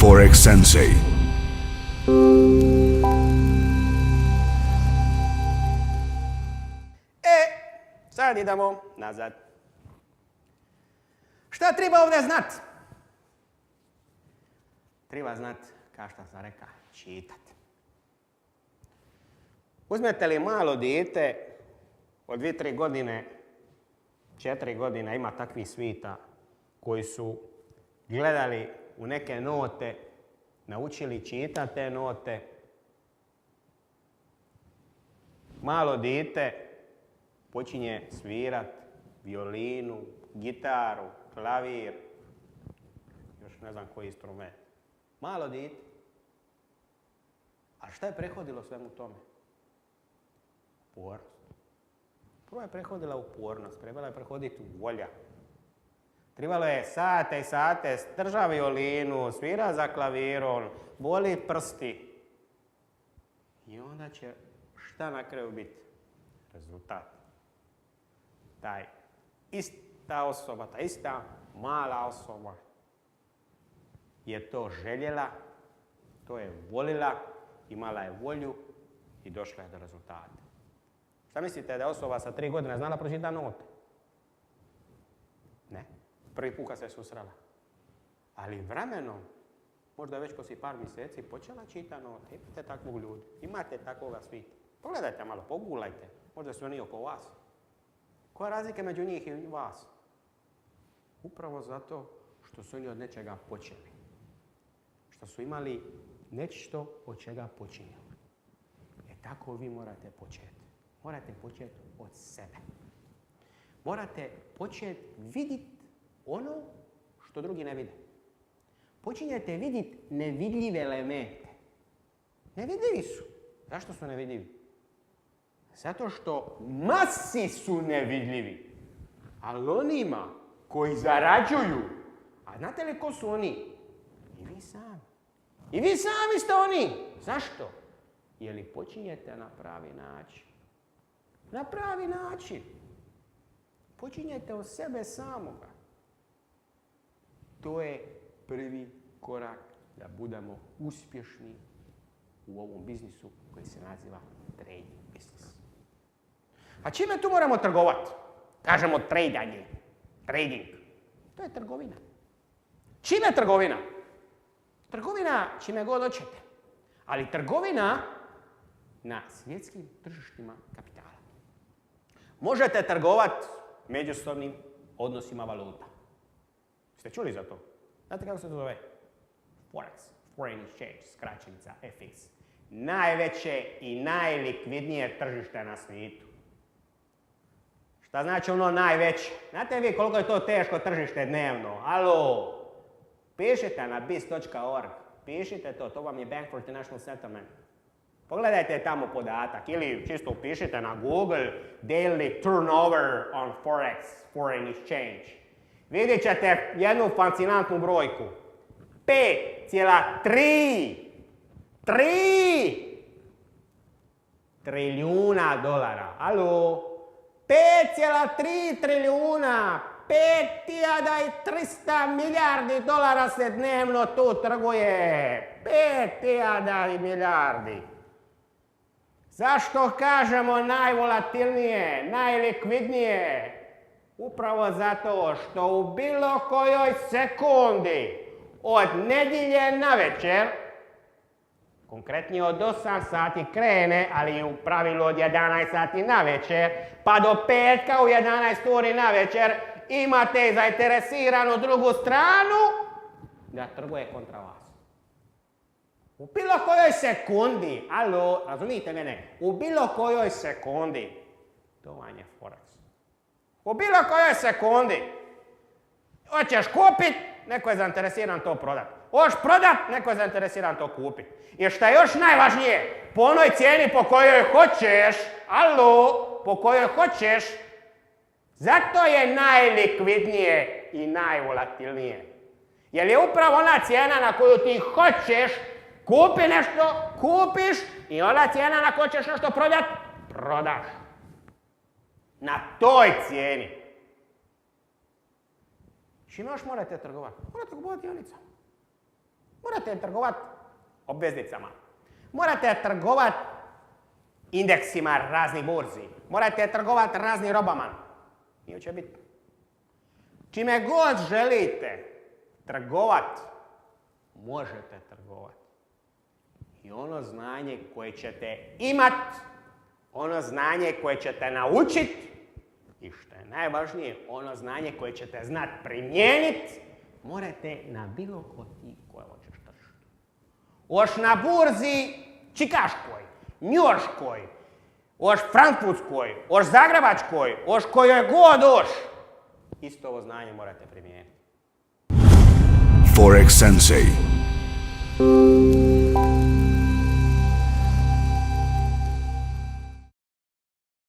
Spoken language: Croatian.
Forex Sensei. Sad idemo nazad. Šta treba ovdje znat? Treba znat, kao što sam rekao, čitat. Uzmete li malo dijete od 2-3 godine, 4 godine, ima takvih svita koji su gledali u neke note, naučili čitati te note. Malo dijete počinje svirat violinu, gitaru, klavir, još ne znam koji instrument. Malo dijete. A šta je prethodilo svemu tome? Upornost. Prvo je prethodila upornost, trebala je prethoditi volja. Trebalo je sate i sate drža violinu, svira za klavirom, boli prsti. I onda će šta na kraju biti? Rezultat. Ta osoba, ta ista mala osoba je to željela, to je volila, imala je volju i došla je do rezultata. Šta mislite da je osoba sa 3 godine znala pročitati note? Ne. Prvi put kad se susrela. Ali vremenom, možda već poslije par mjeseci, počela čita note. Imate takvog ljudi, imate takvoga svita. Pogledajte malo, pogulajte. Možda su oni oko vas. Koja je razlika među njih i vas? Upravo zato što su oni od nečega počeli. Što su imali nešto od čega počinju. Tako vi morate početi. Morate početi od sebe. Morate početi vidjeti ono što drugi ne vide. Počinjete vidjeti nevidljive elemente. Nevidljivi su. Zašto su nevidljivi? Zato što masi su nevidljivi. Ali onima koji zarađuju, a znate li ko su oni? I vi sami. I vi sami ste oni. Zašto? Jer li počinjete na pravi način. Na pravi način. Počinjete od sebe samoga. To je prvi korak da budemo uspješni u ovom biznisu koji se naziva trading biznis. A čime tu moramo trgovati? Kažemo tradanje, trading. To je trgovina. Čime je trgovina? Trgovina čime god hoćete. Ali trgovina na svjetskim tržištima kapitala. Možete trgovati međusobnim odnosima valuta. Ste čuli za to? Znate kako se to zove? Forex, Foreign Exchange, skraćenica FX. Najveće i najlikvidnije tržište na svijetu. Šta znači ono najveće? Znate vi koliko je to teško tržište dnevno? Alo, pišite na biz.org, pišite to vam je Bank for International Settlement. Pogledajte tamo podatak ili čisto upišite na Google Daily Turnover on Forex, Foreign Exchange. Vidjet ćete jednu fascinantnu brojku. 5,3 trilijuna dolara. Alo? 5,3 trilijuna. 5.300 milijardi dolara se dnevno tu trguje. 5.000 milijardi. Zašto kažemo najvolatilnije, najlikvidnije? Upravo zato što u bilo kojoj sekundi od nedjelje na večer, konkretnije od 8 sati krene, ali u pravilu od 11 sati na večer, pa do petka u 11 uri na večer, imate zainteresiranu drugu stranu da trguje kontra vas. U bilo kojoj sekundi, alo, razumijete mene, u bilo kojoj sekundi, to vam je Forex. U bilo kojoj sekundi, hoćeš kupit, neko je zainteresiran to prodat. Hoćeš prodat, neko je zainteresiran to kupit. I što je još najvažnije, po onoj cijeni po kojoj hoćeš, alo, po kojoj hoćeš, zato je najlikvidnije i najvolatilnije. Jer je upravo ona cijena na koju ti hoćeš kupi nešto, kupiš i ona cijena na koju ćeš nešto prodat, prodaš. Na toj cijeni. Čime još morate trgovati? Morate kupovati dionicama. Morate trgovati obveznicama. Morate trgovati indeksima raznih burzi. Morate trgovati raznim robama. I će biti. Čime god želite trgovati, možete trgovati. I ono znanje koje ćete imati, ono znanje koje ćete naučiti, i što je najvažnije, ono znanje koje ćete znati primijeniti, morate na bilo koje hoćeš tržištu. Oš na burzi čikaškoj, njujorškoj, oš frankfurtskoj, oš zagrebačkoj, oš kojoj god oš, isto ovo znanje morate primijeniti. Forex Sensei.